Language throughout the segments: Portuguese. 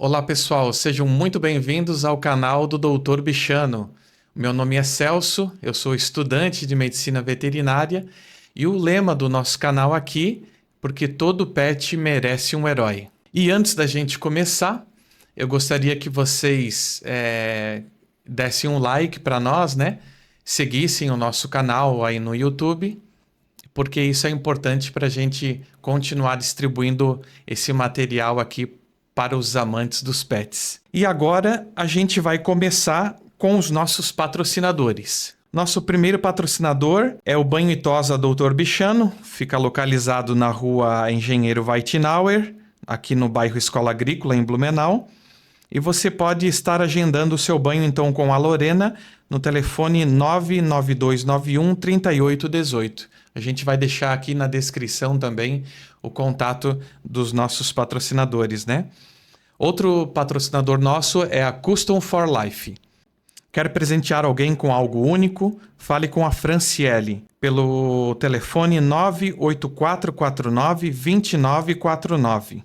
Olá pessoal, sejam muito bem-vindos ao canal do Doutor Bichano. Meu nome é Celso, eu sou estudante de medicina veterinária e o lema do nosso canal aqui, porque todo pet merece um herói. E antes da gente começar, eu gostaria que vocês dessem um like para nós, né? Seguissem o nosso canal aí no YouTube, porque isso é importante para a gente continuar distribuindo esse material aqui para os amantes dos pets. E agora a gente vai começar com os nossos patrocinadores. Nosso primeiro patrocinador é o Banho e Tosa Doutor Bichano, fica localizado na rua Engenheiro Weitenauer, aqui no bairro Escola Agrícola, em Blumenau. E você pode estar agendando o seu banho então com a Lorena no telefone 99291 3818. A gente vai deixar aqui na descrição também o contato dos nossos patrocinadores, né? Outro patrocinador nosso é a Custom for Life. Quer presentear alguém com algo único? Fale com a Franciele pelo telefone 98449-2949.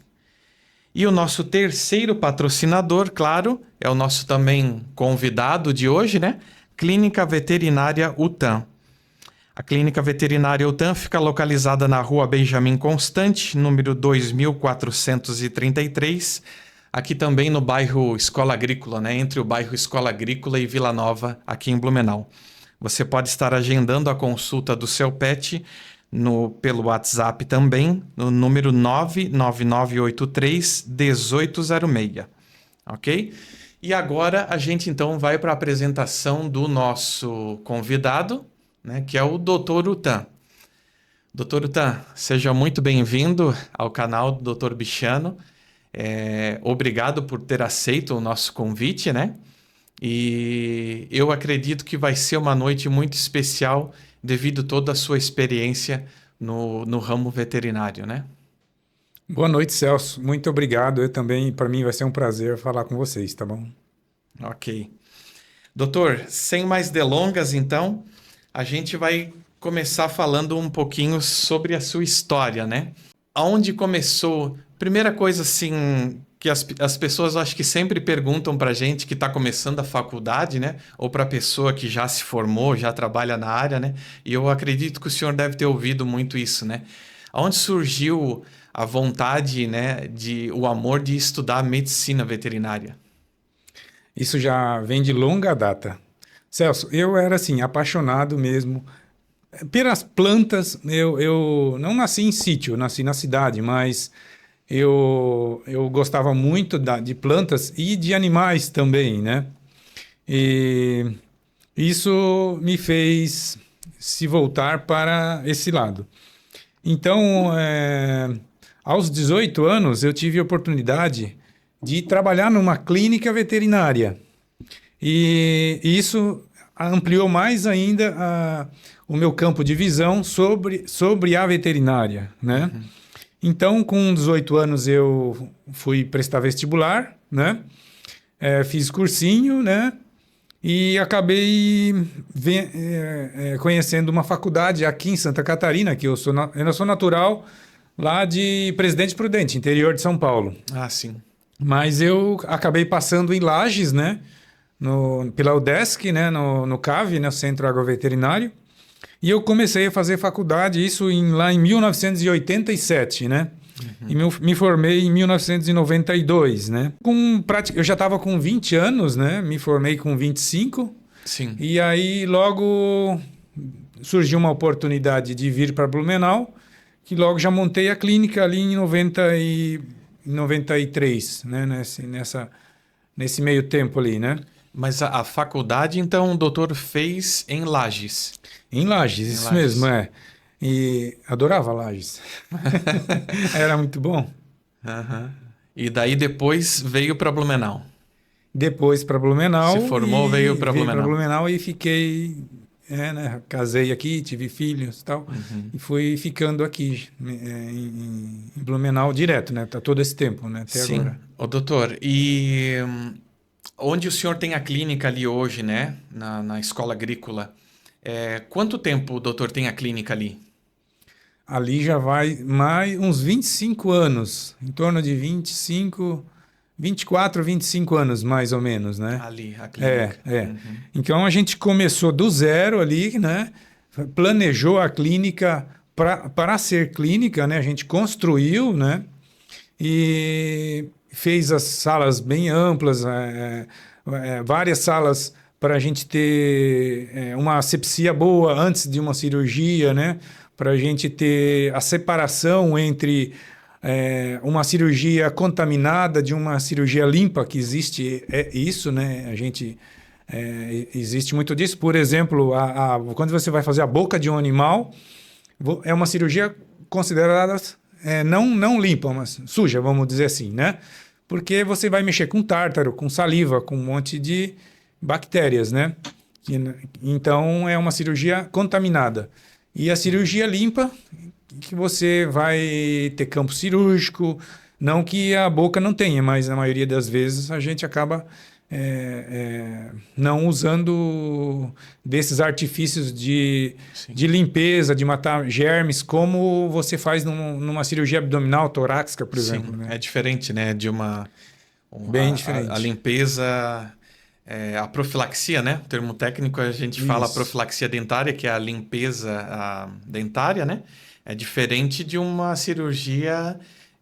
E o nosso terceiro patrocinador, claro, é o nosso também convidado de hoje, né? Clínica Veterinária UTAM. A Clínica Veterinária UTAM fica localizada na rua Benjamin Constant, número 2433, aqui também no bairro Escola Agrícola, né? Entre o bairro Escola Agrícola e Vila Nova, aqui em Blumenau. Você pode estar agendando a consulta do seu pet pelo WhatsApp também, no número 99983-1806, ok? E agora a gente então vai para a apresentação do nosso convidado, né, que é o Dr. Utan. Dr. Utan, seja muito bem-vindo ao canal do Dr. Bichano. Obrigado por ter aceito o nosso convite, né? E eu acredito que vai ser uma noite muito especial devido a toda a sua experiência no ramo veterinário, né? Boa noite, Celso. Muito obrigado. Eu também, para mim, vai ser um prazer falar com vocês, tá bom? Ok. Doutor, sem mais delongas, então, a gente vai começar falando um pouquinho sobre a sua história, né? Aonde começou? Primeira coisa, assim, que as pessoas acho que sempre perguntam pra gente que está começando a faculdade, né? Ou pra pessoa que já se formou, já trabalha na área, né? E eu acredito que o senhor deve ter ouvido muito isso, né? Aonde surgiu a vontade, né, o amor de estudar medicina veterinária? Isso já vem de longa data. Celso, eu era assim, apaixonado mesmo pelas plantas. Eu não nasci em sítio, eu nasci na cidade, mas eu gostava muito de plantas e de animais também, né? E isso me fez se voltar para esse lado. Então, aos 18 anos, eu tive a oportunidade de trabalhar numa clínica veterinária. E isso ampliou mais ainda o meu campo de visão sobre a veterinária, né? Então, com 18 anos, eu fui prestar vestibular, né? Fiz cursinho, né? E acabei conhecendo uma faculdade aqui em Santa Catarina, que eu sou natural lá de Presidente Prudente, interior de São Paulo. Ah, sim. Mas eu acabei passando em Lages, né? Pela UDESC, né? No CAV, né? Centro Agroveterinário. E eu comecei a fazer faculdade, isso lá em 1987, né? E me formei em 1992, né? Eu já estava com 20 anos, né? Me formei com 25. Sim. E aí logo surgiu uma oportunidade de vir para Blumenau, que logo já montei a clínica ali em 93, né? Nesse meio tempo ali, né? Mas a faculdade, então, o doutor fez em Lages? Em Lages, isso Lages. mesmo, é. E adorava Lages. Era muito bom. Uhum. E daí depois veio para Blumenau? Depois para Blumenau. Se formou, veio para Vim para Blumenau. Blumenau e fiquei, né? Casei aqui, tive filhos e tal. E fui ficando aqui em Blumenau direto, né? Tá todo esse tempo, né? Até Sim. agora. Ô, doutor, e onde o senhor tem a clínica ali hoje, né? Na escola agrícola. Quanto tempo o doutor tem a clínica ali? Ali já vai mais uns 25 anos, em torno de 25 24, 25 anos, mais ou menos, né? Ali, a clínica. Uhum. Então, a gente começou do zero ali, né? Planejou a clínica para ser clínica, né? A gente construiu, né? E fez as salas bem amplas, várias salas para a gente ter uma asepsia boa antes de uma cirurgia, né? Para a gente ter a separação entre uma cirurgia contaminada de uma cirurgia limpa, que existe isso, né? A gente existe muito disso. Por exemplo, quando você vai fazer a boca de um animal, é uma cirurgia considerada não limpa, mas suja, vamos dizer assim, né? Porque você vai mexer com tártaro, com saliva, com um monte de bactérias, né? Então, é uma cirurgia contaminada. E a cirurgia limpa, que você vai ter campo cirúrgico, não que a boca não tenha, mas na maioria das vezes a gente acaba não usando desses artifícios de limpeza, de matar germes, como você faz numa cirurgia abdominal torácica, por exemplo. Né? É diferente, né? Bem diferente. A limpeza, a profilaxia, né? O termo técnico a gente fala profilaxia dentária, que é a limpeza dentária, né? É diferente de uma cirurgia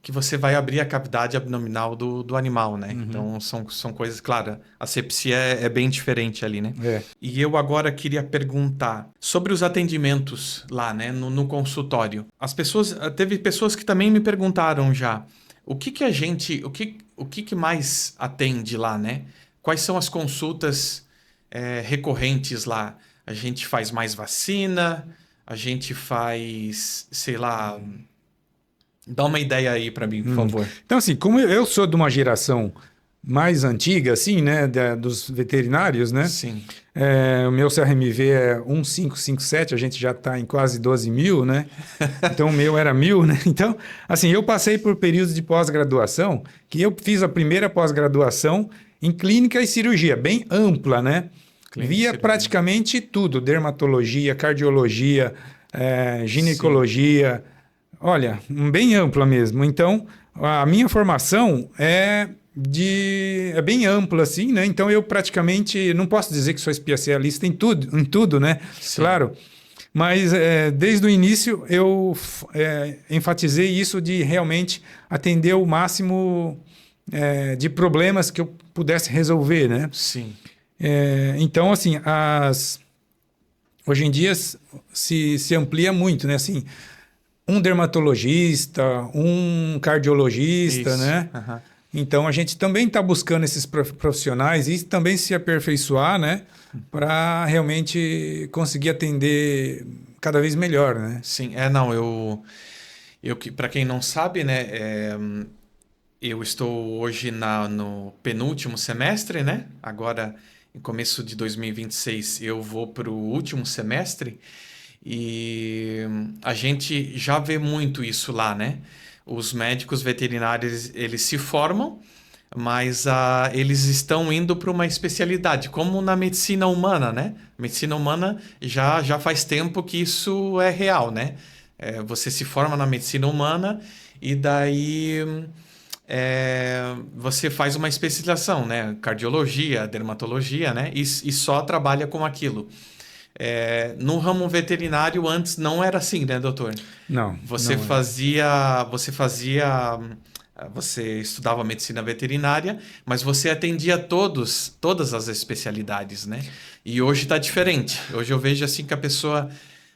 que você vai abrir a cavidade abdominal do animal, né? Uhum. Então, são coisas, claro, a asepsia é bem diferente ali, né? E eu agora queria perguntar sobre os atendimentos lá, né? No consultório. Teve pessoas que também me perguntaram já, o que mais atende lá, né? Quais são as consultas recorrentes lá? A gente faz mais vacina? A gente faz, sei lá... Dá uma ideia aí para mim, por favor. Então, assim, como eu sou de uma geração mais antiga, assim, né, dos veterinários, né? Sim. O meu CRMV é 1557, a gente já está em quase 12 mil, né? Então, o meu era 1000, né? Então, assim, eu passei por períodos de pós-graduação, que eu fiz a primeira pós-graduação em clínica e cirurgia, bem ampla, né? Via praticamente tudo, dermatologia, cardiologia, ginecologia... Sim. Olha, bem ampla mesmo. Então, a minha formação é bem ampla, assim, né? Então, eu praticamente não posso dizer que sou especialista em tudo, né? Sim. Claro. Mas, desde o início, eu enfatizei isso de realmente atender o máximo de problemas que eu pudesse resolver, né? Sim. Então, assim, hoje em dia se amplia muito, né? Assim... Um dermatologista, um cardiologista, isso. Né? Uhum. Então, a gente também está buscando esses profissionais e também se aperfeiçoar, né? Para realmente conseguir atender cada vez melhor, né? Sim, eu para quem não sabe, né? Eu estou hoje no penúltimo semestre, né? Agora, em começo de 2026, eu vou para o último semestre. E a gente já vê muito isso lá, né? Os médicos veterinários, eles se formam, mas eles estão indo para uma especialidade, como na medicina humana, né? Medicina humana já faz tempo que isso é real, né? Você se forma na medicina humana e daí você faz uma especialização, né? Cardiologia, dermatologia, né? E só trabalha com aquilo. No ramo veterinário antes não era assim, né, doutor? Não. Você estudava medicina veterinária, mas você atendia todas as especialidades, né? E hoje está diferente. Hoje eu vejo assim que a pessoa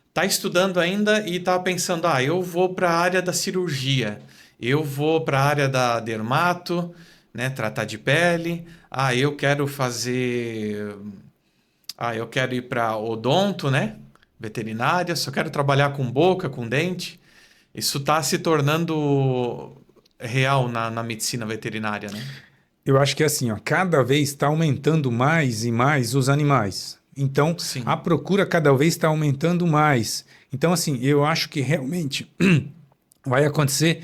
está estudando ainda e está pensando, eu vou para a área da cirurgia, eu vou para a área da dermato, né, tratar de pele, eu quero fazer... eu quero ir para odonto, né? Veterinária, só quero trabalhar com boca, com dente. Isso está se tornando real na medicina veterinária, né? Eu acho que é assim, cada vez está aumentando mais e mais os animais. Então, sim, a procura cada vez está aumentando mais. Então, assim, eu acho que realmente vai acontecer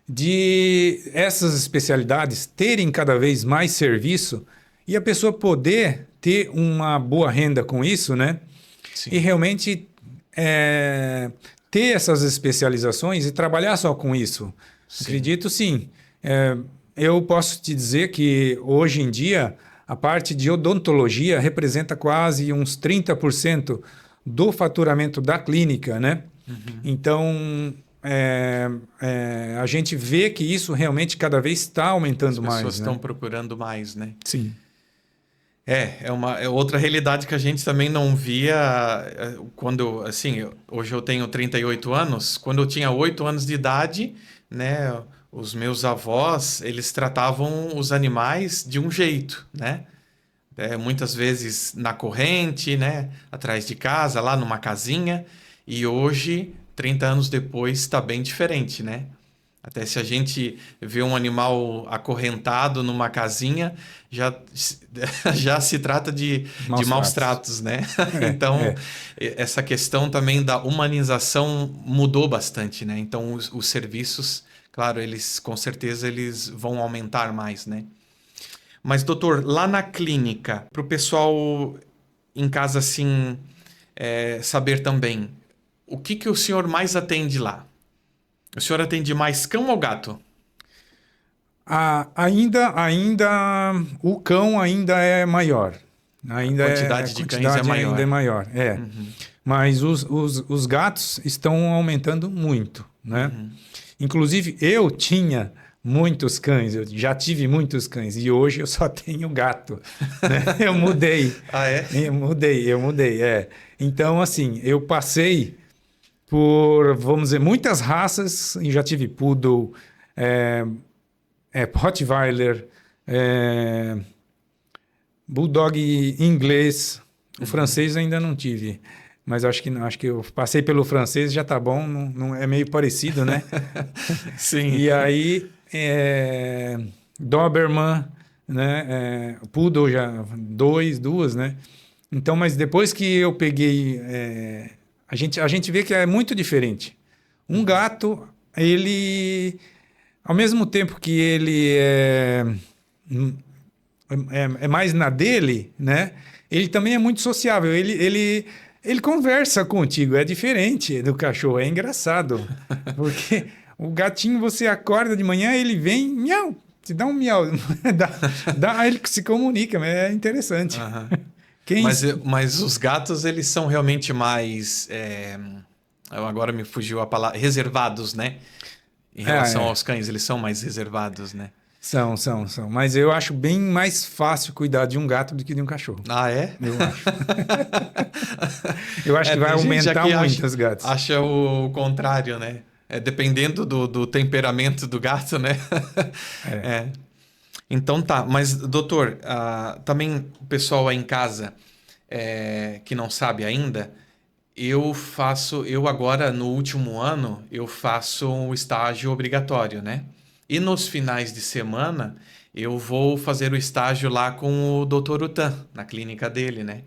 de essas especialidades terem cada vez mais serviço e a pessoa poder ter uma boa renda com isso, né? Sim. E realmente ter essas especializações e trabalhar só com isso. Sim. Acredito, sim. eu posso te dizer que hoje em dia a parte de odontologia representa quase uns 30% do faturamento da clínica, né? Então, a gente vê que isso realmente cada vez está aumentando mais. As pessoas estão né? procurando mais, né? Sim. É outra realidade que a gente também não via quando, assim, hoje eu tenho 38 anos, quando eu tinha 8 anos de idade, né, os meus avós, eles tratavam os animais de um jeito, né? Muitas vezes na corrente, né, atrás de casa, lá numa casinha, e hoje, 30 anos depois, está bem diferente, né? Até se a gente vê um animal acorrentado numa casinha, já se trata de maus tratos, né? Então, essa questão também da humanização mudou bastante, né? Então, os serviços, claro, eles com certeza eles vão aumentar mais, né? Mas, doutor, lá na clínica, para o pessoal em casa, assim, saber também, o que o senhor mais atende lá? O senhor atende mais cão ou gato? Ainda o cão ainda é maior. Ainda a quantidade de cães é maior. Ainda é maior. Mas os gatos estão aumentando muito, né? Inclusive, eu tinha muitos cães, eu já tive muitos cães e hoje eu só tenho gato, né? Eu mudei. Eu mudei. Então, assim, eu passei por, vamos dizer, muitas raças, e já tive Poodle, Rottweiler, Bulldog inglês, o francês ainda não tive, mas acho que eu passei pelo francês, já tá bom, não é meio parecido, né? Sim. E aí, Doberman, né? Poodle já, duas, né? Então, mas depois que eu peguei... A gente vê que é muito diferente. Um gato, ele, ao mesmo tempo que ele é mais na dele, né? Ele também é muito sociável. Ele conversa contigo, é diferente do cachorro, é engraçado. Porque o gatinho, você acorda de manhã, ele vem, miau, te dá um miau. Ele se comunica, é interessante. Mas os gatos, eles são realmente mais... agora me fugiu a palavra... Reservados, né? Em relação aos cães, eles são mais reservados, né? São. Mas eu acho bem mais fácil cuidar de um gato do que de um cachorro. Ah, é? Eu acho. Eu acho que vai aumentar muito os gatos. Acha o contrário, né? Dependendo do temperamento do gato, né? Então tá, mas doutor, também o pessoal aí em casa que não sabe ainda, eu agora no último ano, eu faço um estágio obrigatório, né? E nos finais de semana, eu vou fazer o estágio lá com o Dr. Utan, na clínica dele, né?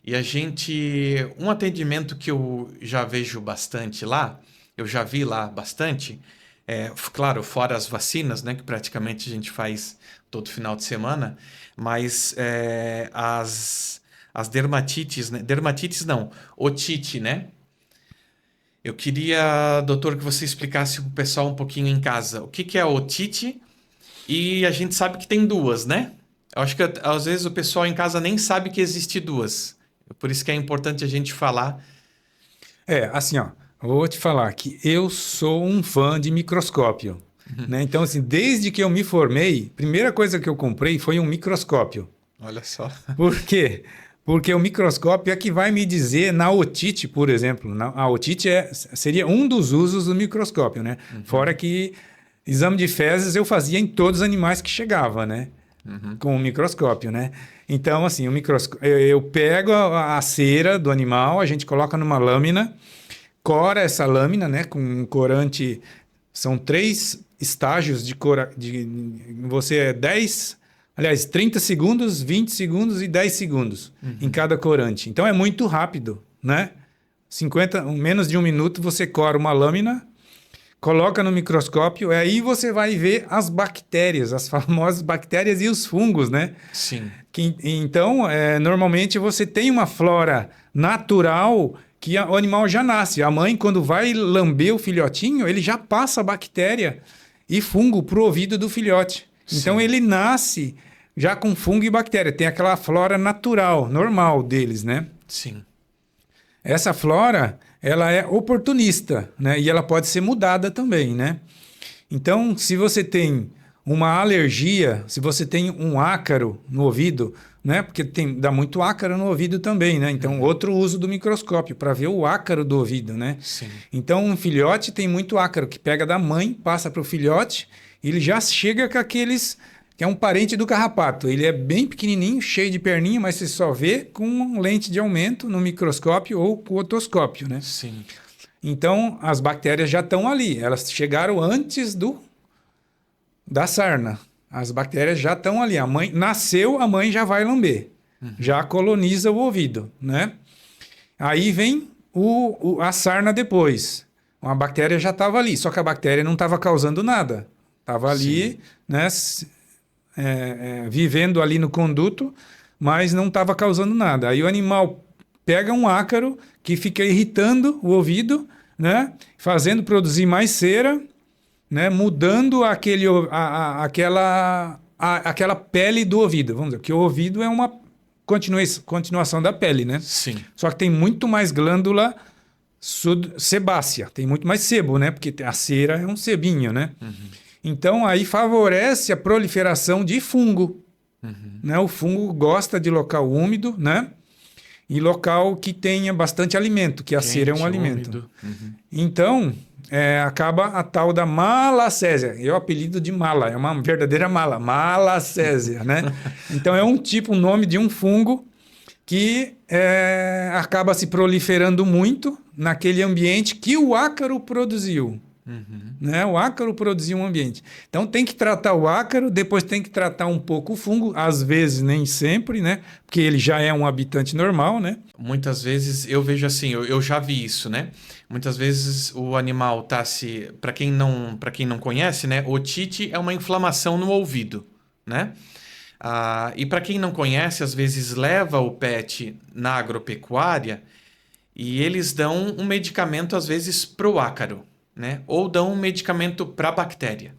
E um atendimento que eu já vejo bastante lá, eu já vi lá bastante, claro, fora as vacinas, né, que praticamente a gente faz todo final de semana, mas as dermatites, né? Dermatites não, otite, né? Eu queria, doutor, que você explicasse para o pessoal um pouquinho em casa o que é a otite, e a gente sabe que tem duas, né? Eu acho que às vezes o pessoal em casa nem sabe que existe duas, por isso que é importante a gente falar. Assim, ó, eu vou te falar que eu sou um fã de microscópio. Né? Então, assim, desde que eu me formei, a primeira coisa que eu comprei foi um microscópio. Olha só. Por quê? Porque o microscópio é que vai me dizer, na otite, por exemplo, a otite seria um dos usos do microscópio, né? Fora que exame de fezes eu fazia em todos os animais que chegava, né? Com o microscópio, né? Então, assim, eu pego a cera do animal, a gente coloca numa lâmina, cora essa lâmina, né? Com um corante, são 3 estágios de cora, você 30 segundos, 20 segundos e 10 segundos em cada corante. Então é muito rápido, né? Menos de 1 minuto você cora uma lâmina, coloca no microscópio, e aí você vai ver as bactérias, as famosas bactérias e os fungos, né? Sim. Então, normalmente você tem uma flora natural que o animal já nasce. A mãe, quando vai lamber o filhotinho, ele já passa a bactéria e fungo para o ouvido do filhote. Então Sim. ele nasce já com fungo e bactéria. Tem aquela flora natural, normal deles, né? Sim. Essa flora, ela é oportunista, né? E ela pode ser mudada também, né? Então, se você tem uma alergia, se você tem um ácaro no ouvido, né? Porque dá muito ácaro no ouvido também, né? Então, outro uso do microscópio para ver o ácaro do ouvido, né? Sim. Então, um filhote tem muito ácaro que pega da mãe, passa para o filhote, e ele já chega com aqueles que é um parente do carrapato. Ele é bem pequenininho, cheio de perninha, mas você só vê com lente de aumento no microscópio ou com otoscópio, né? Sim. Então, as bactérias já estão ali. Elas chegaram antes da sarna. As bactérias já estão ali. A mãe nasceu, a mãe já vai lamber. Já coloniza o ouvido, né? Aí vem a sarna depois. A bactéria já estava ali, só que a bactéria não estava causando nada. Estava ali, né, vivendo ali no conduto, mas não estava causando nada. Aí o animal pega um ácaro que fica irritando o ouvido, né, fazendo produzir mais cera, né, mudando aquela pele do ouvido. Vamos dizer, que o ouvido é uma continuação da pele, né? Sim. Só que tem muito mais glândula sebácea, tem muito mais sebo, né? Porque a cera é um sebinho, né? Então aí favorece a proliferação de fungo, né? O fungo gosta de local úmido, né? E local que tenha bastante alimento, que a cera é um Quente, alimento. úmido. Então, acaba a tal da malacésia. É o apelido de mala, é uma verdadeira mala, malacésia, né? Então é um nome de um fungo que acaba se proliferando muito naquele ambiente que o ácaro produziu. Né? O ácaro produziu um ambiente. Então tem que tratar o ácaro, depois tem que tratar um pouco o fungo, às vezes nem sempre, né? Porque ele já é um habitante normal, né? Muitas vezes eu vejo assim, eu já vi isso, né? Muitas vezes o animal tá se, para quem não conhece, né? Otite é uma inflamação no ouvido, né? E para quem não conhece, às vezes leva o pet na agropecuária e eles dão um medicamento às vezes pro ácaro, né? Ou dão um medicamento para bactéria.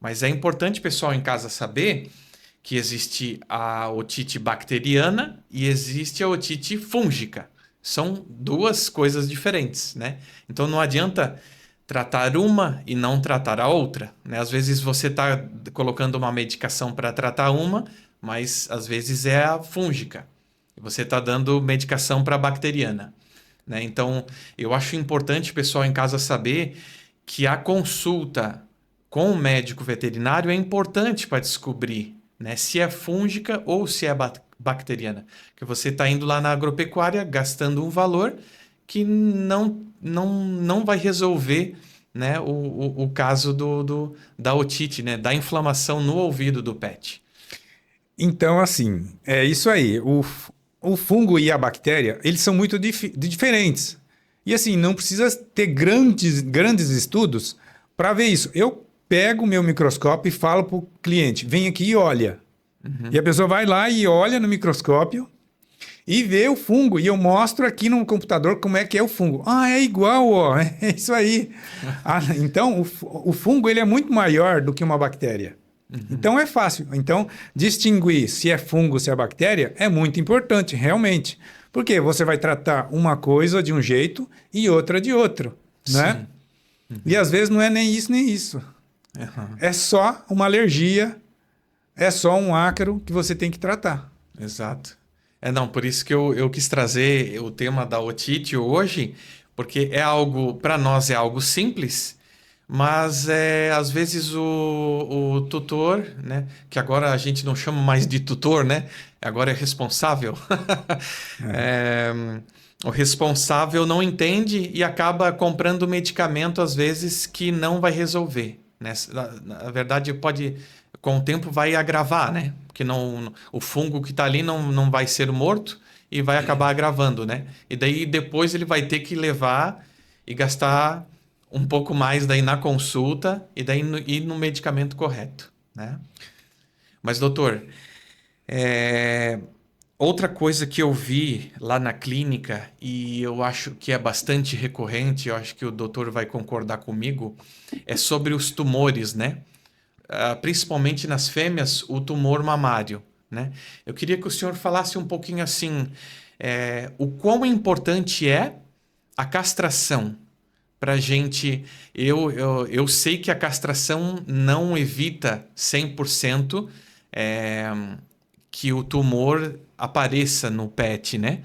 Mas é importante, pessoal, em casa saber que existe a otite bacteriana e existe a otite fúngica. São duas coisas diferentes, né? Então não adianta tratar uma e não tratar a outra, né? Às vezes você está colocando uma medicação para tratar uma, mas às vezes é a fúngica. E você está dando medicação para a bacteriana, né? Então eu acho importante, pessoal, em casa saber que a consulta com o médico veterinário é importante para descobrir, né, se é fúngica ou se é bacteriana. Que você está indo lá na agropecuária gastando um valor que não vai resolver, né, o caso da otite, né, da inflamação no ouvido do pet. Então, assim, é isso aí. O fungo e a bactéria, eles são muito diferentes. E assim, não precisa ter grandes estudos para ver isso. Eu pego o meu microscópio e falo para o cliente, vem aqui e olha. E a pessoa vai lá e olha no microscópio e vê o fungo. E eu mostro aqui no computador como é que é o fungo. Ah, é igual, ó. É isso aí. Então, o fungo ele é muito maior do que uma bactéria. Então, é fácil. Então, distinguir se é fungo ou se é bactéria é muito importante, realmente. Porque você vai tratar uma coisa de um jeito e outra de outro, né? E às vezes não é nem isso nem isso. É só uma alergia, é só um ácaro que você tem que tratar. Exato. Não, por isso que eu quis trazer o tema da otite hoje, porque é algo, para nós é algo simples, mas às vezes o tutor, né, que agora a gente não chama mais de tutor, né, agora é responsável. O responsável não entende e acaba comprando medicamento às vezes que não vai resolver, né? Na verdade, com o tempo vai agravar, né? Porque o fungo que está ali não vai ser morto e vai acabar agravando, né? E daí depois ele vai ter que levar e gastar um pouco mais daí na consulta e daí ir no medicamento correto, né? Mas, doutor, outra coisa que eu vi lá na clínica e eu acho que é bastante recorrente, eu acho que o doutor vai concordar comigo, é sobre os tumores, né? principalmente nas fêmeas, o tumor mamário, né? Eu queria que o senhor falasse um pouquinho assim, o quão importante é a castração para a gente. Eu sei que a castração não evita 100% é, que o tumor apareça no PET, né?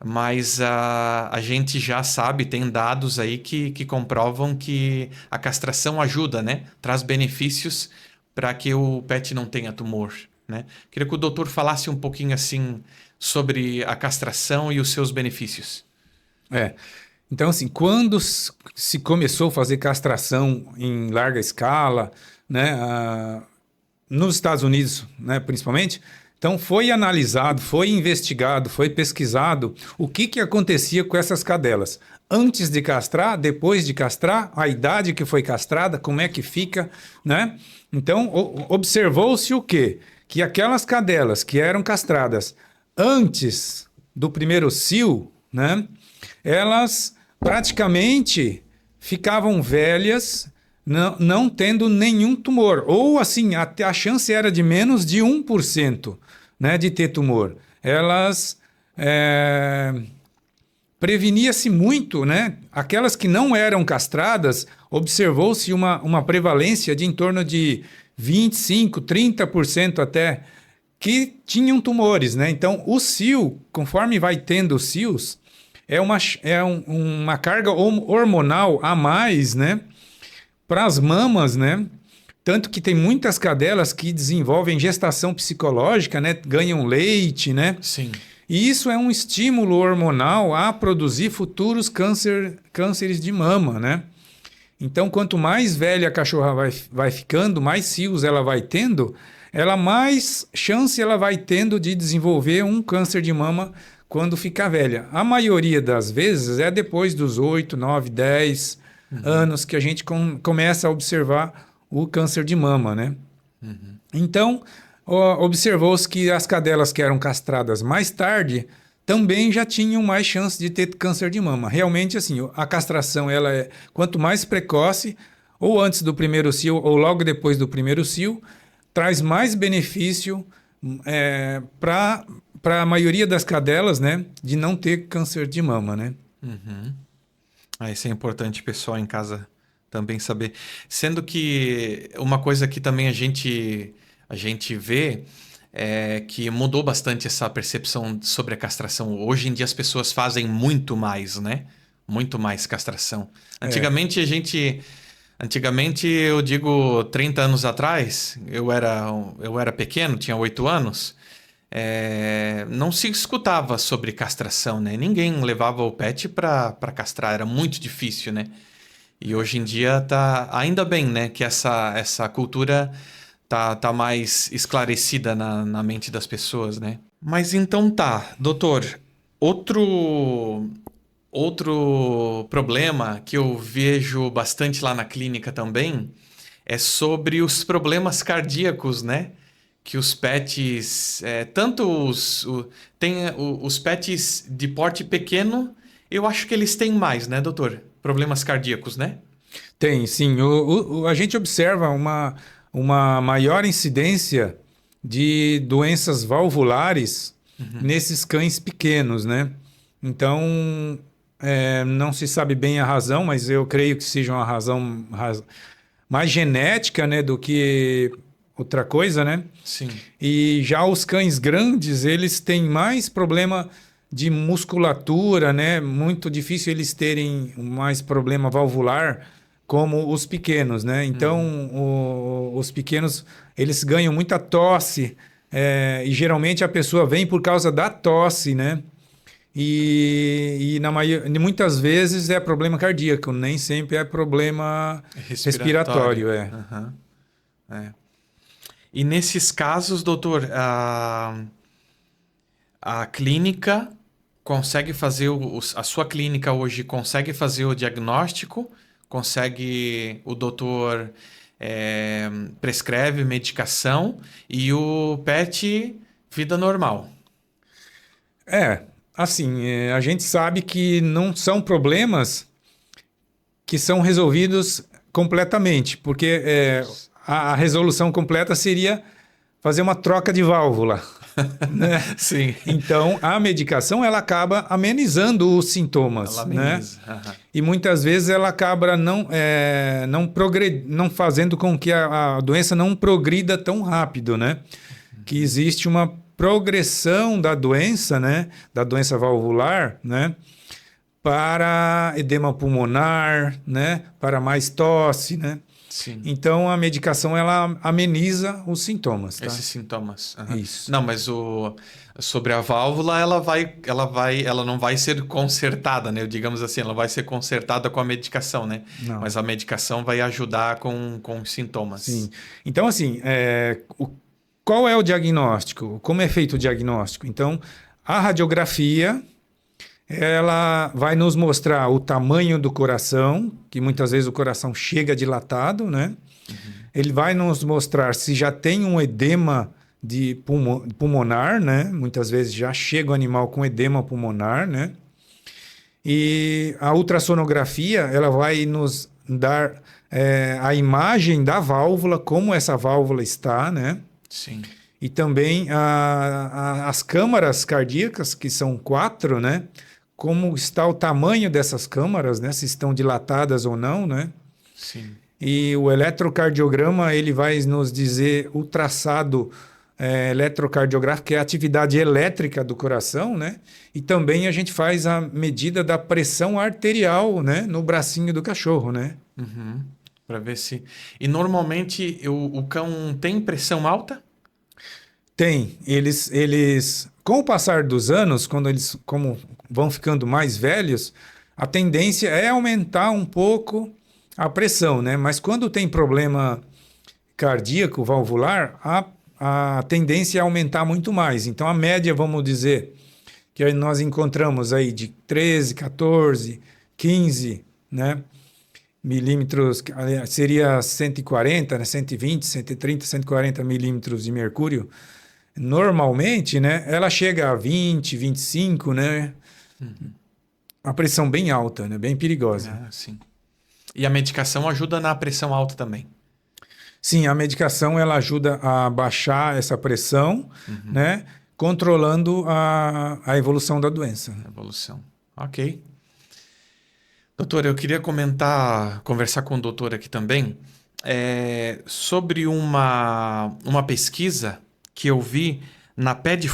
Mas a gente já sabe, tem dados aí que comprovam que a castração ajuda, né? Traz benefícios para que o PET não tenha tumor, né? Queria que o doutor falasse um pouquinho assim sobre a castração e os seus benefícios. É. Então, assim, quando se começou a fazer castração em larga escala, né, nos Estados Unidos, né, principalmente, então foi analisado, foi investigado, foi pesquisado o que acontecia com essas cadelas. Antes de castrar, depois de castrar, a idade que foi castrada, como é que fica, né? Então, observou-se o quê? Que aquelas cadelas que eram castradas antes do primeiro cio, né, elas praticamente ficavam velhas, não tendo nenhum tumor. Ou assim, a chance era de menos de 1%, né, de ter tumor. Elas prevenia-se muito, né? Aquelas que não eram castradas, observou-se uma prevalência de em torno de 25, 30% até, que tinham tumores, né? Então, o cio, conforme vai tendo os cios, uma carga hormonal a mais, né? Para as mamas, né? Tanto que tem muitas cadelas que desenvolvem gestação psicológica, né? Ganham leite, né? Sim. E isso é um estímulo hormonal a produzir futuros cânceres de mama, né? Então, quanto mais velha a cachorra vai ficando, mais cios ela vai tendo, mais chance ela vai tendo de desenvolver um câncer de mama quando ficar velha. A maioria das vezes é depois dos 8, 9, 10 anos que a gente começa a observar o câncer de mama, né? Então, observou-se que as cadelas que eram castradas mais tarde também já tinham mais chance de ter câncer de mama. Realmente, assim, a castração, ela é quanto mais precoce, ou antes do primeiro cio, ou logo depois do primeiro cio, traz mais benefício para a maioria das cadelas, né, de não ter câncer de mama, né? Isso é importante, pessoal em casa também saber. Sendo que uma coisa que também a gente vê é que mudou bastante essa percepção sobre a castração. Hoje em dia as pessoas fazem muito mais, né? Muito mais castração. Antigamente Antigamente, eu digo 30 anos atrás, eu era pequeno, tinha 8 anos, não se escutava sobre castração, né? Ninguém levava o pet para castrar, era muito difícil, né? E hoje em dia tá ainda bem, né, que essa cultura tá mais esclarecida na mente das pessoas, né? Mas então tá, doutor, outro problema que eu vejo bastante lá na clínica também é sobre os problemas cardíacos, né? Que os pets, os pets de porte pequeno, eu acho que eles têm mais, né, doutor? Problemas cardíacos, né? Tem, sim. A gente observa uma maior incidência de doenças valvulares nesses cães pequenos, né? Então, não se sabe bem a razão, mas eu creio que seja uma razão mais genética, né, do que outra coisa, né? Sim. E já os cães grandes, eles têm mais problema de musculatura, né? Muito difícil eles terem mais problema valvular como os pequenos, né? Então, os pequenos, eles ganham muita tosse, e geralmente a pessoa vem por causa da tosse, né? E muitas vezes é problema cardíaco, nem sempre é problema respiratório. E nesses casos, doutor, a clínica consegue fazer a sua clínica hoje consegue fazer o diagnóstico, o doutor prescreve medicação e o pet vida normal. Assim, a gente sabe que não são problemas que são resolvidos completamente, porque a resolução completa seria fazer uma troca de válvula, né? Sim. Então, a medicação ela acaba amenizando os sintomas, Ela né? ameniza. Aham. E muitas vezes ela acaba não fazendo com que a doença não progrida tão rápido, né? Que existe uma progressão da doença, né? Da doença valvular, né? Para edema pulmonar, né? Para mais tosse, né? Sim. Então a medicação ela ameniza os sintomas, tá? Esses sintomas. Aham. Isso. Não, mas sobre a válvula, ela não vai ser consertada, né? Digamos assim, ela vai ser consertada com a medicação, né? Não. Mas a medicação vai ajudar com os sintomas. Sim. Então, assim, qual é o diagnóstico? Como é feito o diagnóstico? Então, a radiografia, ela vai nos mostrar o tamanho do coração, que muitas vezes o coração chega dilatado, né? Ele vai nos mostrar se já tem um edema de pulmonar, né? Muitas vezes já chega o animal com edema pulmonar, né? E a ultrassonografia, ela vai nos dar a imagem da válvula, como essa válvula está, né? Sim. E também as câmaras cardíacas, que são 4, né? Como está o tamanho dessas câmaras, né? Se estão dilatadas ou não, né? Sim. E o eletrocardiograma, ele vai nos dizer o traçado eletrocardiográfico, que é a atividade elétrica do coração, né? E também a gente faz a medida da pressão arterial, né? No bracinho do cachorro, né? Uhum. Para ver se. E normalmente o cão tem pressão alta? Tem. Eles, com o passar dos anos, quando eles como vão ficando mais velhos, a tendência é aumentar um pouco a pressão, né? Mas quando tem problema cardíaco, valvular, a tendência é aumentar muito mais. Então, a média, vamos dizer, que aí nós encontramos aí de 13, 14, 15, né? Milímetros, seria 140, né? 120, 130, 140 milímetros de mercúrio. Normalmente, né? Ela chega a 20, 25, né? A pressão bem alta, né? Bem perigosa. Ah, sim. E a medicação ajuda na pressão alta também. Sim, a medicação ela ajuda a baixar essa pressão, né? Controlando a evolução da doença. Evolução. Ok. Doutor, eu queria conversar com o doutor aqui também, sobre uma pesquisa que eu vi na Pet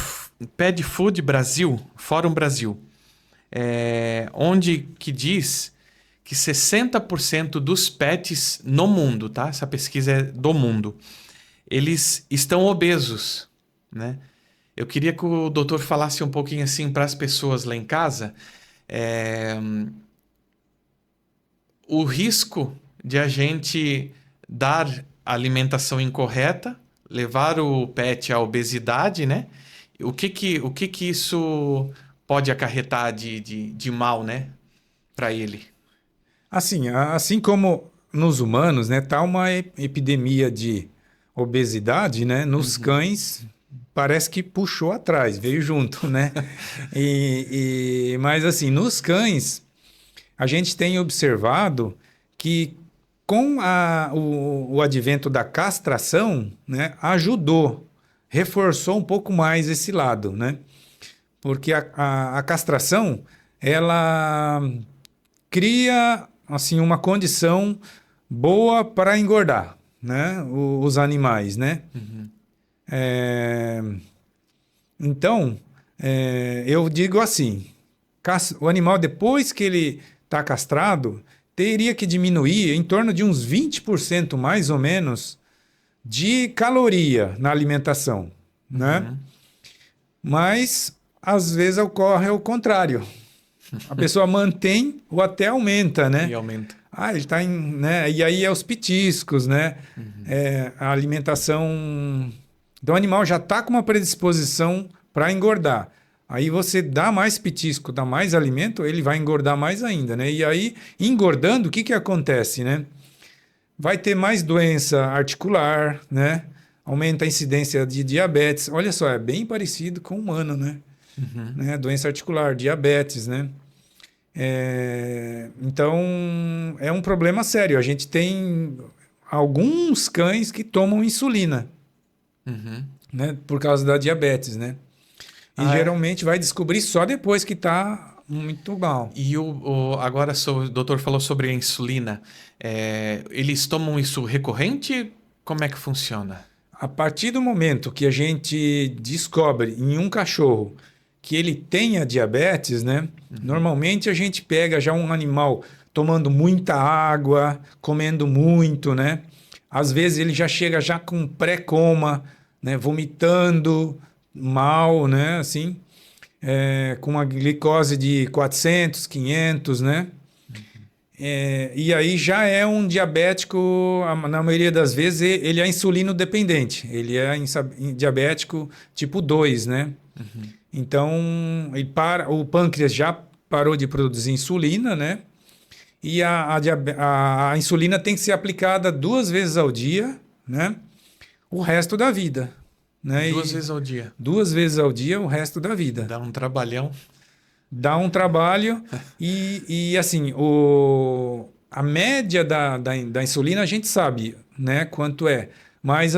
Food Brasil, Fórum Brasil, onde que diz que 60% dos pets no mundo, tá? Essa pesquisa é do mundo, eles estão obesos, né? Eu queria que o doutor falasse um pouquinho assim para as pessoas lá em casa, o risco de a gente dar alimentação incorreta, levar o pet à obesidade, né? O que isso pode acarretar de mal, né? Para ele. Assim como nos humanos, né? Tá uma epidemia de obesidade, né? Nos cães parece que puxou atrás, veio junto, né? Mas assim, nos cães a gente tem observado que com o advento da castração, né, reforçou um pouco mais esse lado, né? Porque a castração, ela cria assim, uma condição boa para engordar, né, os animais, né? Então, eu digo assim, o animal, depois que ele está castrado, teria que diminuir em torno de uns 20% mais ou menos de caloria na alimentação, né? Mas, às vezes, ocorre o contrário. A pessoa mantém ou até aumenta, né? E aumenta. Ele está né? E aí os petiscos, né? A alimentação... Então, o animal já está com uma predisposição para engordar. Aí você dá mais petisco, dá mais alimento, ele vai engordar mais ainda, né? E aí, engordando, o que acontece, né? Vai ter mais doença articular, né? Aumenta a incidência de diabetes. Olha só, é bem parecido com o humano, né? Né? Doença articular, diabetes, né? Então, é um problema sério. A gente tem alguns cães que tomam insulina, Uhum. né? Por causa da diabetes, né? E Ah, é? geralmente vai descobrir só depois que está muito mal. E agora o doutor falou sobre a insulina. Eles tomam isso recorrente? Como é que funciona? A partir do momento que a gente descobre em um cachorro que ele tenha diabetes, né? Normalmente a gente pega já um animal tomando muita água, comendo muito, né? Às vezes ele já chega já com pré-coma, né? Vomitando mal, né? Assim, com uma glicose de 400, 500, né? E aí já é um diabético, na maioria das vezes, ele é insulino dependente. Ele é diabético tipo 2, né? Uhum. Então, o pâncreas já parou de produzir insulina, né? E a insulina tem que ser aplicada 2 vezes ao dia, né? O resto da vida, né? 2 vezes ao dia. 2 vezes ao dia, o resto da vida. Dá um trabalhão. Dá um trabalho assim, a média da insulina a gente sabe, né, quanto é. Mas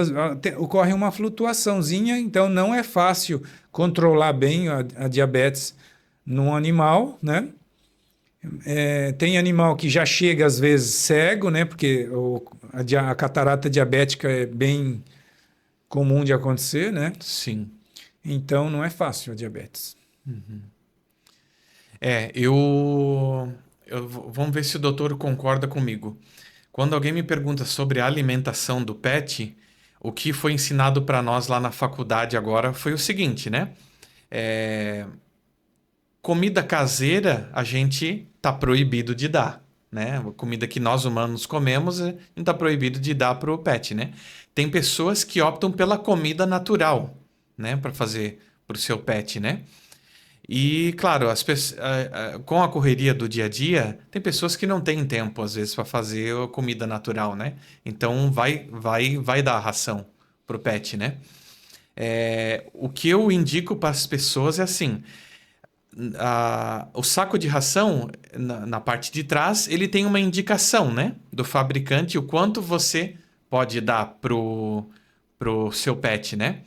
ocorre uma flutuaçãozinha, então não é fácil controlar bem a diabetes num animal, né? Tem animal que já chega às vezes cego, né? Porque a catarata diabética é bem comum de acontecer, né? Sim. Então não é fácil a diabetes. Vamos ver se o doutor concorda comigo. Quando alguém me pergunta sobre a alimentação do pet, o que foi ensinado para nós lá na faculdade agora foi o seguinte, né? É, Comida caseira a gente tá proibido de dar, né? A comida que nós humanos comemos, a gente tá proibido de dar pro pet, né? Tem pessoas que optam pela comida natural, né? Para fazer pro seu pet, né? E, claro, com a correria do dia a dia, tem pessoas que não têm tempo, às vezes, para fazer a comida natural, né? Então, vai dar a ração pro pet, né? O que eu indico para as pessoas é assim: o saco de ração, na parte de trás, ele tem uma indicação, né? Do fabricante, o quanto você pode dar pro seu pet, né?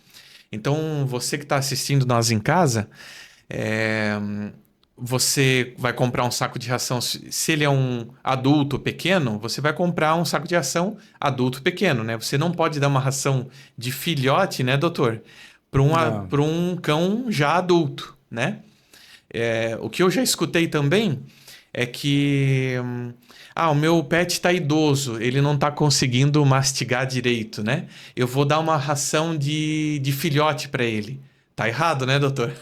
Então, você que está assistindo nós em casa. É, Você vai comprar um saco de ração. Se ele é um adulto pequeno, você vai comprar um saco de ração adulto pequeno, né? Você não pode dar uma ração de filhote, né, doutor? Não. Para um cão já adulto, né? O que eu já escutei também é que o meu pet está idoso, ele não está conseguindo mastigar direito, né? Eu vou dar uma ração de filhote para ele. Tá errado, né, doutor?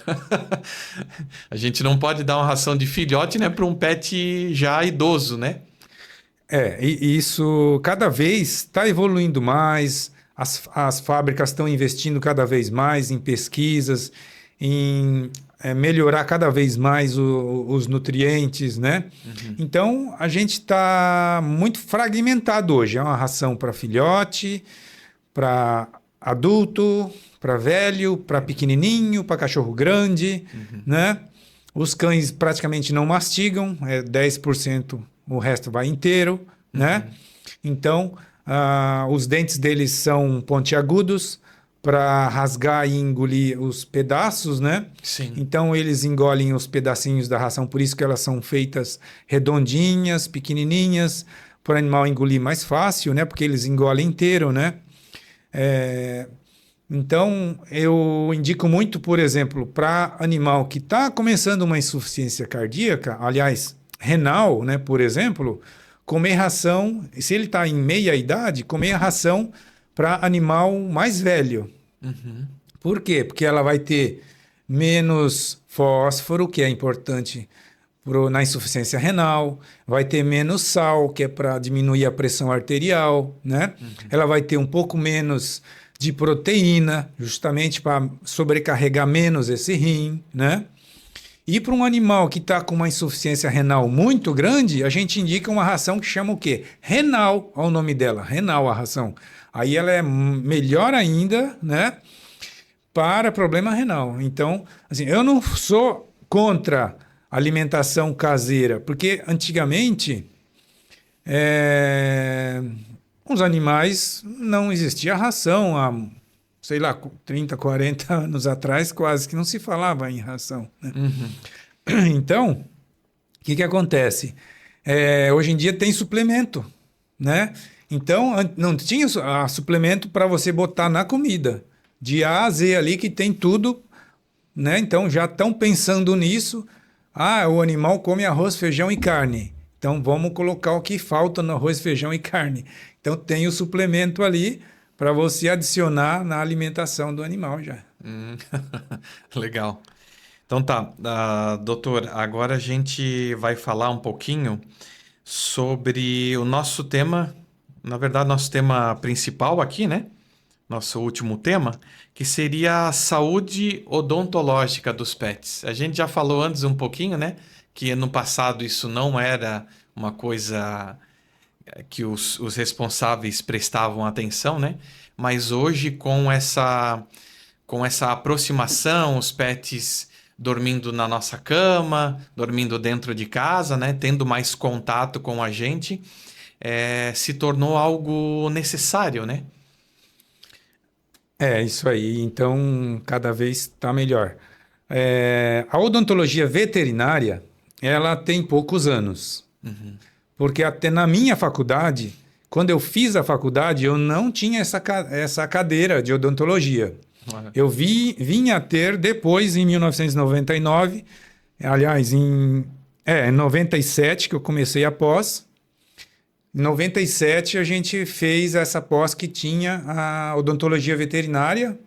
A gente não pode dar uma ração de filhote, né, para um pet já idoso, né? E isso cada vez está evoluindo mais, as fábricas estão investindo cada vez mais em pesquisas, em melhorar cada vez mais os nutrientes, né? Então, a gente está muito fragmentado hoje. É uma ração para filhote, para adulto, para velho, para pequenininho, para cachorro grande, né? Os cães praticamente não mastigam, 10%, o resto vai inteiro, né? Então, os dentes deles são pontiagudos para rasgar e engolir os pedaços, né? Sim. Então, eles engolem os pedacinhos da ração, por isso que elas são feitas redondinhas, pequenininhas, para o animal engolir mais fácil, né? Porque eles engolem inteiro, né? Então, eu indico muito, por exemplo, para animal que está começando uma insuficiência cardíaca, aliás, renal, né, por exemplo, comer ração, se ele está em meia idade, comer a ração para animal mais velho. Por quê? Porque ela vai ter menos fósforo, que é importante na insuficiência renal, vai ter menos sal, que é para diminuir a pressão arterial, né? Ela vai ter um pouco menos de proteína, justamente para sobrecarregar menos esse rim, né? E para um animal que está com uma insuficiência renal muito grande, a gente indica uma ração que chama o quê? Renal, olha o nome dela, renal a ração. Aí ela é melhor ainda, né? Para problema renal. Então, assim, eu não sou contra alimentação caseira, porque antigamente os animais não existia ração há, sei lá, 30, 40 anos atrás, quase que não se falava em ração, né? Então, o que acontece? Hoje em dia tem suplemento, né? Então, não tinha suplemento para você botar na comida. De A a Z ali que tem tudo, né? Então, já estão pensando nisso. Ah, o animal come arroz, feijão e carne. Então, vamos colocar o que falta no arroz, feijão e carne. Então, tem o suplemento ali para você adicionar na alimentação do animal já. Legal. Então tá, doutor, agora a gente vai falar um pouquinho sobre o nosso tema, na verdade, nosso tema principal aqui, né? Nosso último tema, que seria a saúde odontológica dos pets. A gente já falou antes um pouquinho, né? Que no passado isso não era uma coisa que os responsáveis prestavam atenção, né? Mas hoje, com essa aproximação, os pets dormindo na nossa cama, dormindo dentro de casa, né? Tendo mais contato com a gente, se tornou algo necessário, né? Isso aí. Então, cada vez está melhor. A odontologia veterinária, ela tem poucos anos. Porque até na minha faculdade, quando eu fiz a faculdade, eu não tinha essa cadeira de odontologia. Eu vim a ter depois, em 1999, aliás, em 97 que eu comecei a pós. Em 97 a gente fez essa pós que tinha a odontologia veterinária,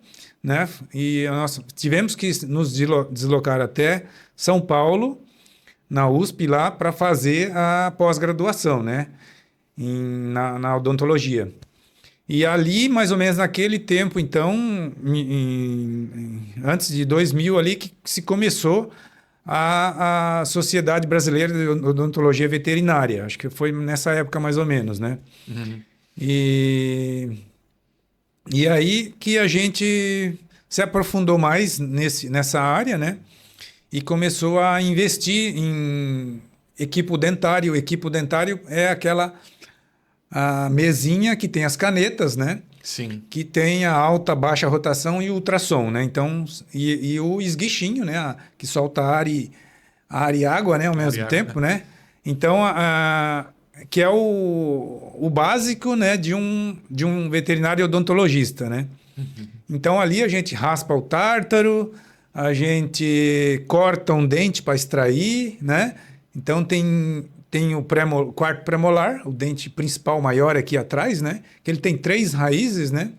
né? E nós tivemos que nos deslocar até São Paulo, na USP lá, para fazer a pós-graduação, né? Na odontologia. E ali, mais ou menos naquele tempo, então, antes de 2000 ali, que se começou a Sociedade Brasileira de Odontologia Veterinária. Acho que foi nessa época mais ou menos, né? E aí que a gente se aprofundou mais nessa área, né? E começou a investir em equipo dentário. O equipo dentário é aquela a mesinha que tem as canetas, né? Sim. Que tem a alta, baixa rotação e ultrassom, né? Então, e o esguichinho, né? Que solta ar e água, né? Ao mesmo tempo, né? Então, que é o básico, né? De um veterinário odontologista, né? Então, ali a gente raspa o tártaro, a gente corta um dente para extrair, né? Então, tem o quarto premolar, o dente principal maior aqui atrás, né? Que ele tem 3 raízes, né?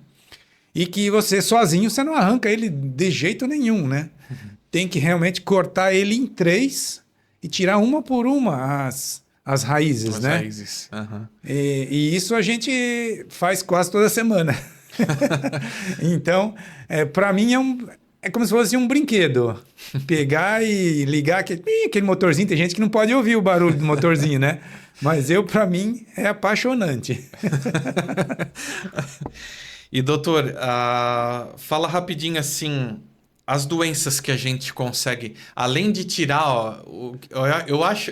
E que você sozinho, você não arranca ele de jeito nenhum, né? Tem que realmente cortar ele em 3 e tirar uma por uma as raízes, né? As raízes. E isso a gente faz quase toda semana. Então, para mim é como se fosse um brinquedo. Pegar e ligar aquele motorzinho. Tem gente que não pode ouvir o barulho do motorzinho, né? Mas para mim, é apaixonante. E, doutor, fala rapidinho assim, as doenças que a gente consegue, além de tirar,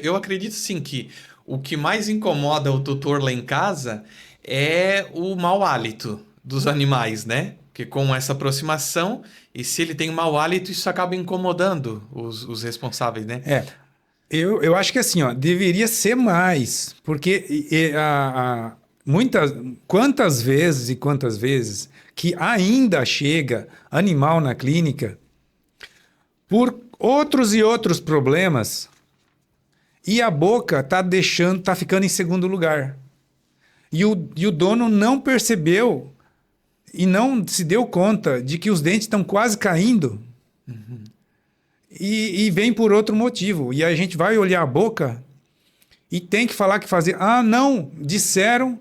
eu acredito sim que o que mais incomoda o tutor lá em casa é o mau hálito dos animais, né? Porque com essa aproximação, e se ele tem mau hálito, isso acaba incomodando os responsáveis, né? Eu acho que assim, ó, deveria ser mais, porque quantas vezes que ainda chega animal na clínica por outros e outros problemas e a boca tá ficando em segundo lugar. E o dono não percebeu e não se deu conta de que os dentes estão quase caindo e vem por outro motivo. E a gente vai olhar a boca e tem que falar que fazer. Ah, não, disseram,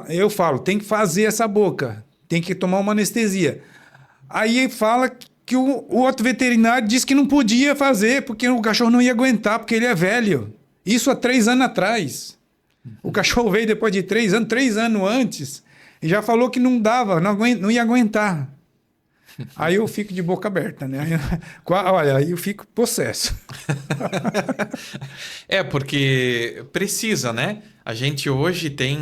eu falo, tem que fazer essa boca, tem que tomar uma anestesia. Aí fala que o outro veterinário disse que não podia fazer porque o cachorro não ia aguentar, porque ele é velho. Isso há 3 anos atrás. O cachorro veio depois de 3 anos antes, e já falou que não dava, não ia aguentar. Aí eu fico de boca aberta, né? Olha, aí eu fico possesso. É, porque precisa, né? A gente hoje tem,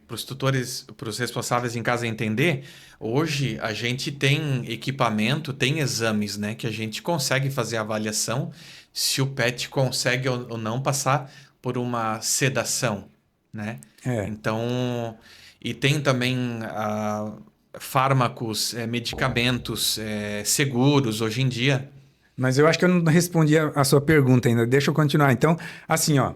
para os tutores, para os responsáveis em casa entender, hoje a gente tem equipamento, tem exames, né? Que a gente consegue fazer a avaliação se o pet consegue ou não passar por uma sedação, né? É. Então, e tem também fármacos, medicamentos seguros hoje em dia. Mas eu acho que eu não respondi a sua pergunta ainda. Deixa eu continuar. Então, assim, ó,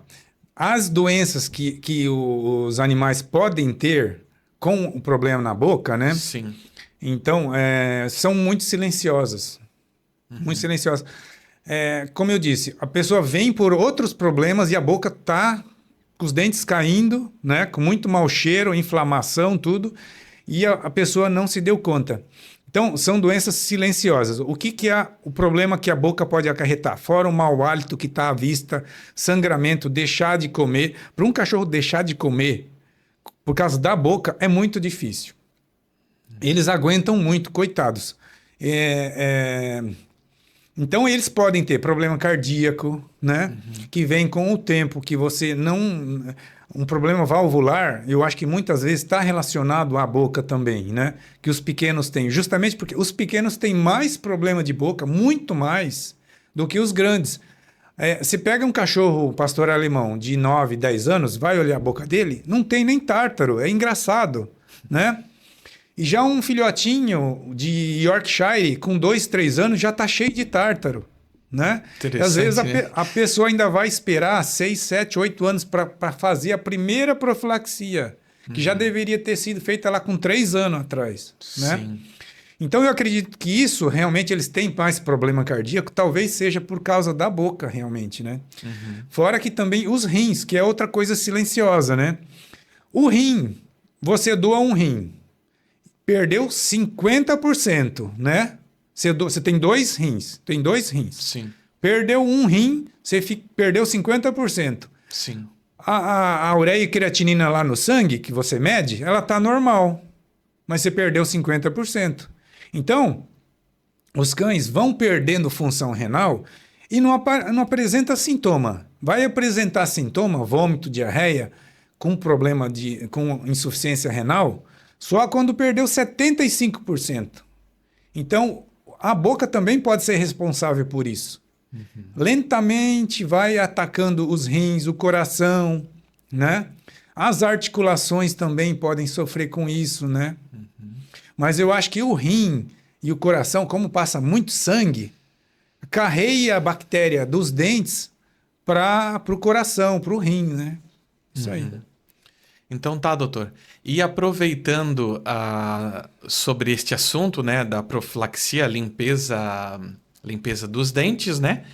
as doenças que os animais podem ter com o problema na boca, né? Sim. Então, são muito silenciosas. Muito silenciosas. Como eu disse, a pessoa vem por outros problemas e a boca tá com os dentes caindo, né? Com muito mau cheiro, inflamação, tudo. E a pessoa não se deu conta. Então, são doenças silenciosas. O que é o problema que a boca pode acarretar? Fora o mau hálito que está à vista, sangramento, deixar de comer. Para um cachorro deixar de comer por causa da boca é muito difícil. Eles aguentam muito, coitados. Então, eles podem ter problema cardíaco, né? Que vem com o tempo, que você não... Um problema valvular, eu acho que muitas vezes está relacionado à boca também, né? Que os pequenos têm. Justamente porque os pequenos têm mais problema de boca, muito mais, do que os grandes. Você pega um cachorro pastor alemão de 9, 10 anos, vai olhar a boca dele, não tem nem tártaro. É engraçado, né? E já um filhotinho de Yorkshire com 2, 3 anos já está cheio de tártaro, né? E às vezes a pessoa ainda vai esperar 6, 7, 8 anos para fazer a primeira profilaxia, que já deveria ter sido feita lá com 3 anos atrás, né? Sim. Então eu acredito que isso, realmente, eles têm mais problema cardíaco, talvez seja por causa da boca, realmente, né? Fora que também os rins, que é outra coisa silenciosa, né? O rim, você doa um rim, perdeu 50%, né? Você tem 2 rins. Tem 2 rins. Sim. Perdeu um rim, você perdeu 50%. Sim. A ureia e creatinina lá no sangue, que você mede, ela está normal. Mas você perdeu 50%. Então, os cães vão perdendo função renal e não apresenta sintoma. Vai apresentar sintoma, vômito, diarreia, com problema com insuficiência renal, só quando perdeu 75%. Então, a boca também pode ser responsável por isso. Lentamente vai atacando os rins, o coração, né? As articulações também podem sofrer com isso, né? Mas eu acho que o rim e o coração, como passa muito sangue, carreia a bactéria dos dentes para o coração, para o rim, né? Isso aí. Então tá, doutor. E aproveitando sobre este assunto, né, da profilaxia, limpeza dos dentes, né?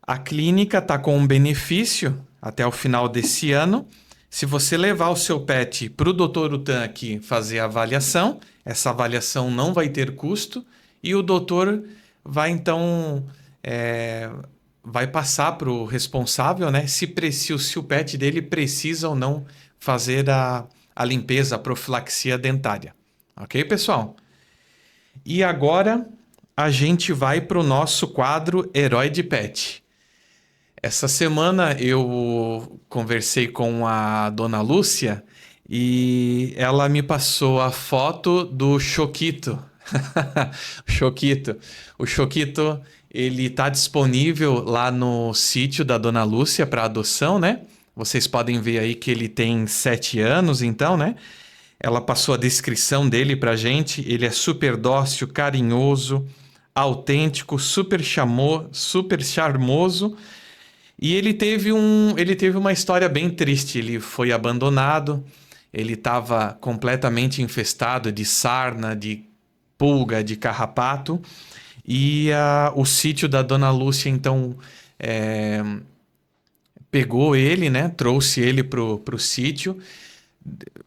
A clínica tá com um benefício até o final desse ano. Se você levar o seu pet para o Dr. Utan aqui fazer a avaliação, essa avaliação não vai ter custo e o doutor vai então vai passar para o responsável, né, se o pet dele precisa ou não fazer a limpeza, a profilaxia dentária. Ok, pessoal? E agora a gente vai para o nosso quadro Herói de Pet. Essa semana eu conversei com a dona Lúcia e ela me passou a foto do Choquito. O Choquito, ele está disponível lá no sítio da dona Lúcia para adoção, né? Vocês podem ver aí que ele tem 7 anos, então, né? Ela passou a descrição dele pra gente. Ele é super dócil, carinhoso, autêntico, super charmoso. E ele teve uma história bem triste. Ele foi abandonado. Ele estava completamente infestado de sarna, de pulga, de carrapato. E o sítio da dona Lúcia, então... pegou ele, né? Trouxe ele pro sítio,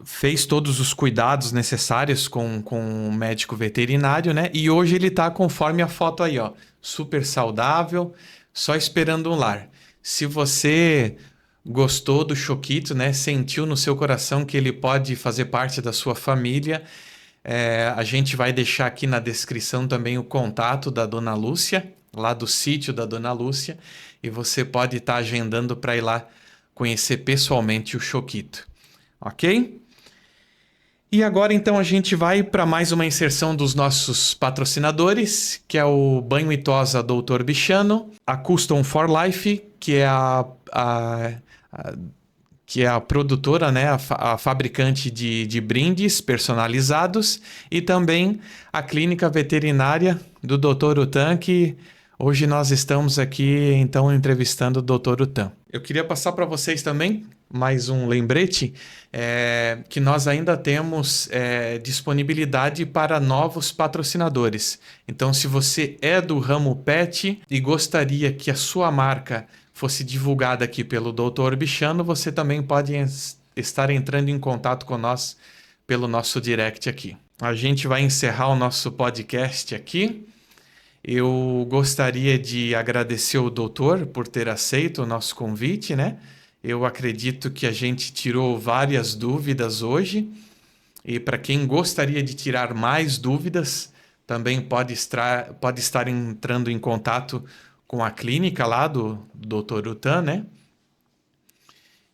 fez todos os cuidados necessários com o médico veterinário, né? E hoje ele tá conforme a foto aí, ó, super saudável, só esperando um lar. Se você gostou do Choquito, né? Sentiu no seu coração que ele pode fazer parte da sua família, A gente vai deixar aqui na descrição também o contato da Dona Lúcia, lá do sítio da Dona Lúcia, e você pode estar agendando para ir lá conhecer pessoalmente o Choquito, ok? E agora então a gente vai para mais uma inserção dos nossos patrocinadores, que é o Banho e Tosa Dr. Bichano, a Custom for Life, que é a produtora, né, a fabricante de brindes personalizados, e também a clínica veterinária do Dr. Utan, que hoje nós estamos aqui então entrevistando o Dr. Utan. Eu queria passar para vocês também mais um lembrete, que nós ainda temos disponibilidade para novos patrocinadores. Então, se você é do ramo pet e gostaria que a sua marca fosse divulgada aqui pelo Dr. Bichano, você também pode estar entrando em contato com nós pelo nosso direct aqui. A gente vai encerrar o nosso podcast aqui. Eu gostaria de agradecer o doutor por ter aceito o nosso convite, né? Eu acredito que a gente tirou várias dúvidas hoje. E para quem gostaria de tirar mais dúvidas, também pode estar entrando em contato com a clínica lá do Dr. Utan, né?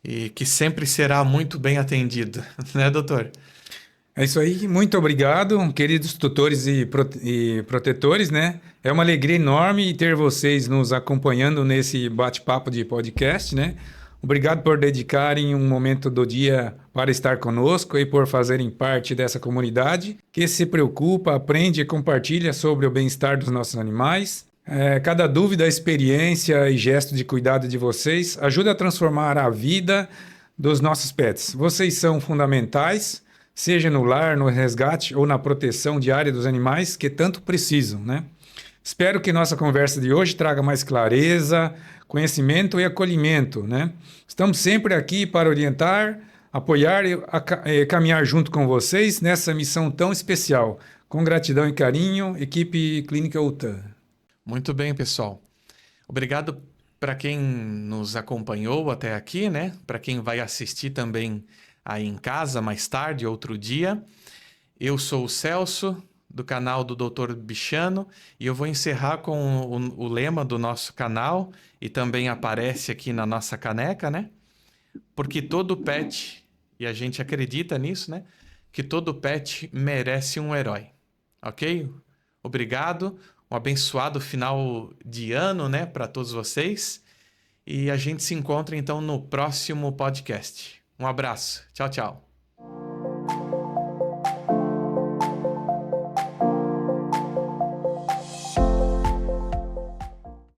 E que sempre será muito bem atendido, né, doutor? É isso aí, muito obrigado, queridos tutores e protetores, né? É uma alegria enorme ter vocês nos acompanhando nesse bate-papo de podcast, né? Obrigado por dedicarem um momento do dia para estar conosco e por fazerem parte dessa comunidade que se preocupa, aprende e compartilha sobre o bem-estar dos nossos animais. Cada dúvida, experiência e gesto de cuidado de vocês ajuda a transformar a vida dos nossos pets. Vocês são fundamentais, seja no lar, no resgate ou na proteção diária dos animais que tanto precisam, né? Espero que nossa conversa de hoje traga mais clareza, conhecimento e acolhimento, né? Estamos sempre aqui para orientar, apoiar e caminhar junto com vocês nessa missão tão especial. Com gratidão e carinho, equipe Clínica Utan. Muito bem, pessoal. Obrigado para quem nos acompanhou até aqui, né? Para quem vai assistir também aí em casa mais tarde, outro dia. Eu sou o Celso, do canal do Dr. Bichano, e eu vou encerrar com o lema do nosso canal, e também aparece aqui na nossa caneca, né? Porque todo pet, e a gente acredita nisso, né? Que todo pet merece um herói, ok? Obrigado, um abençoado final de ano, né, para todos vocês, e a gente se encontra então no próximo podcast. Um abraço, tchau, tchau.